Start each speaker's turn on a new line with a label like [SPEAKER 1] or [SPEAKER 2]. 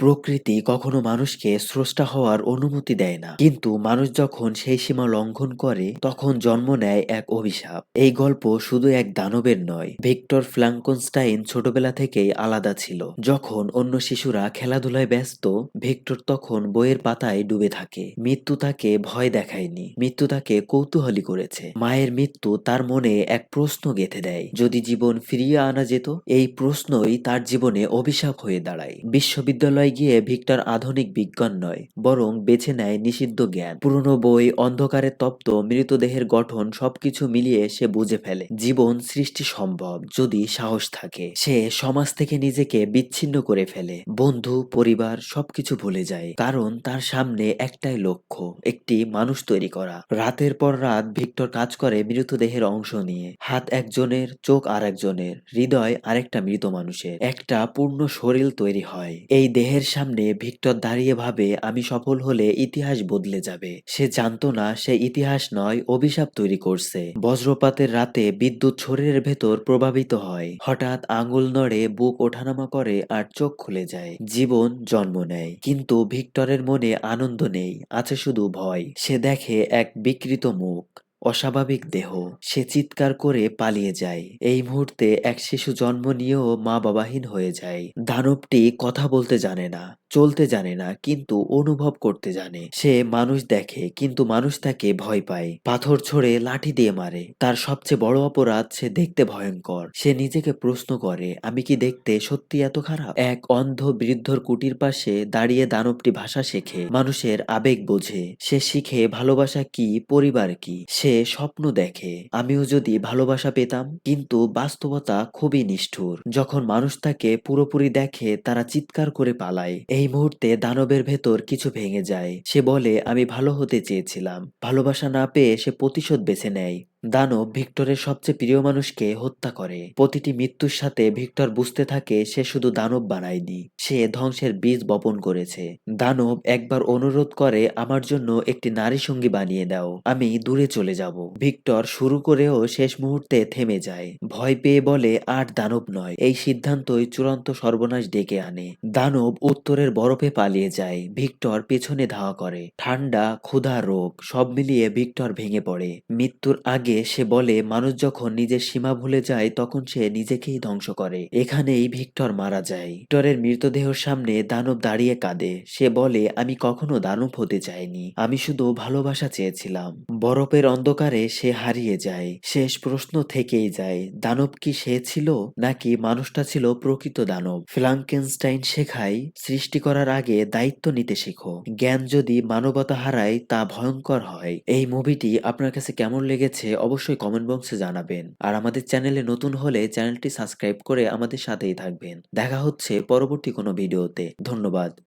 [SPEAKER 1] প্রকৃতি কখনো মানুষকে স্রষ্টা হওয়ার অনুমতি দেয় না, কিন্তু মানুষ যখন সেই সীমা লঙ্ঘন করে তখন জন্ম নেয় এক অভিশাপ। এই গল্প শুধু এক দানবের নয়। ভিক্টর ফ্রাঙ্কনস্টাইন ছোটবেলা থেকেই আলাদা ছিল। যখন অন্য শিশুরা খেলাধুলায় ব্যস্ত, ভিক্টর তখন বইয়ের পাতায় ডুবে থাকে। মৃত্যু তাকে ভয় দেখায়নি, মৃত্যু তাকে কৌতূহলী করেছে। মায়ের মৃত্যু তার মনে এক প্রশ্ন গেঁথে দেয়, যদি জীবন ফিরিয়ে আনা যেত। এই প্রশ্নই তার জীবনে অভিশাপ হয়ে দাঁড়ায়। বিশ্ববিদ্যালয়ে গিয়ে ভিক্টর আধুনিক বিজ্ঞান নয়, বরং বেছে নেয় নিষিদ্ধ জ্ঞান। পুরনো বই, অন্ধকারে তপ্ত মৃতদেহের গঠন সবকিছু মিলিয়ে সে বুঝে ফেলে জীবন সৃষ্টি সম্ভব যদি সাহস থাকে। সে সমাজ থেকে নিজেকে বিচ্ছিন্ন করে ফেলে, বন্ধু, পরিবার সবকিছু ভুলে যায়, কারণ তার সামনে একটাই লক্ষ্য, একটি মানুষ তৈরি করা। রাতের পর রাত ভিক্টর কাজ করে মৃতদেহের অংশ নিয়ে। হাত একজনের, চোখ আর একজনের, হৃদয় আরেকটা মৃত মানুষের। একটা পূর্ণ শরীর তৈরি হয়। এই দেহের সামনে ভিক্টর দাঁড়িয়ে ভাবে, আমি সফল হলে ইতিহাস বদলে যাবে। সে জানতো না সে ইতিহাস নয়, অভিশাপ তৈরি করছে। বজ্রপাতের রাতে বিদ্যুৎ শরীরের ভেতর প্রভাবিত হয়। হঠাৎ আঙুল নড়ে, বুক ওঠানামা করে আর চোখ খুলে যায়। জীবন জন্ম নেয়, কিন্তু ভিক্টরের মনে আনন্দ নেই, আছে শুধু ভয়। সে দেখে এক বিকৃত মুখ, অস্বাভাবিক দেহ। সে চিৎকার করে পালিয়ে যায়। এই মুহূর্তে এক শিশু জন্ম নিয়েও মা বাবাহীন হয়ে যায়। দানবটি কথা বলতে জানে না, চলতে জানে না, কিন্তু অনুভব করতে জানে। সে মানুষ দেখে, কিন্তু মানুষ তাকে ভয় পায়। পাথর ছোড়ে, লাঠি দিয়ে মারে। তার সবচেয়ে বড় অপরাধ, সে দেখতে ভয়ঙ্কর। সে নিজেকে প্রশ্ন করে, আমি কি দেখতে সত্যি এত খারাপ? এক অন্ধ বৃদ্ধর কুটির পাশে দাঁড়িয়ে দানবটি ভাষা শেখে, মানুষের আবেগ বোঝে। সে শিখে ভালোবাসা কি, পরিবার কি। সে স্বপ্ন দেখে, আমিও যদি ভালোবাসা পেতাম। কিন্তু বাস্তবতা খুবই নিষ্ঠুর। যখন মানুষ তাকে পুরোপুরি দেখে, তারা চিৎকার করে পালায়। এই মুহূর্তে দানবের ভেতর কিছু ভেঙে যায়। সে বলে, আমি ভালো হতে চেয়েছিলাম। ভালোবাসা না পেয়ে সে প্রতিশোধ বেছে নেয়। দানব ভিক্টরের সবচেয়ে প্রিয় মানুষকে হত্যা করে। প্রতিটি মৃত্যুর সাথে ভিক্টর বুঝতে থাকে সে শুধু দানব বানায়নি, সে ধ্বংসের বীজ বপন করেছে। দানব একবার অনুরোধ করে, আমার জন্য একটি নারী সঙ্গী বানিয়ে দাও, আমি দূরে চলে যাব। ভিক্টর শুরু করেও শেষ মুহূর্তে থেমে যায়। ভয় পেয়ে বলে, আর দানব নয়। এই সিদ্ধান্তই চূড়ান্ত সর্বনাশ ডেকে আনে। দানব উত্তরের বরফে পালিয়ে যায়। ভিক্টর পেছনে ধাওয়া করে। ঠান্ডা, ক্ষুধা, রোগ সব মিলিয়ে ভিক্টর ভেঙে পড়ে। মৃত্যুর আগে সে বলে, মানুষ যখন নিজের সীমা ভুলে যায় তখন সে নিজেকেই ধ্বংস করে। এখানেই ভিক্টর মারা যায়। ভিক্টরের মৃতদেহের সামনে দানব দাঁড়িয়ে কাঁদে। সে বলে, আমি কখনো দানব হতে চাইনি, আমি শুধু ভালোবাসা চেয়েছিলাম। বরফের অন্ধকারে সে হারিয়ে যায়। শেষ প্রশ্ন থেকেই যায়, দানব কি সে ছিল, নাকি মানুষটা ছিল প্রকৃত দানব? ফ্রাঙ্কেনস্টাইন শেখায়, সৃষ্টি করার আগে দায়িত্ব নিতে শেখো। জ্ঞান যদি মানবতা হারায় তা ভয়ঙ্কর হয়। এই মুভিটি আপনার কাছে কেমন লেগেছে অবশ্যই কমেন্ট বক্সে জানাবেন। আর আমাদের চ্যানেলে নতুন হলে চ্যানেলটি সাবস্ক্রাইব করে আমাদের সাথেই থাকবেন। দেখা হচ্ছে পরবর্তী কোনো ভিডিওতে। ধন্যবাদ।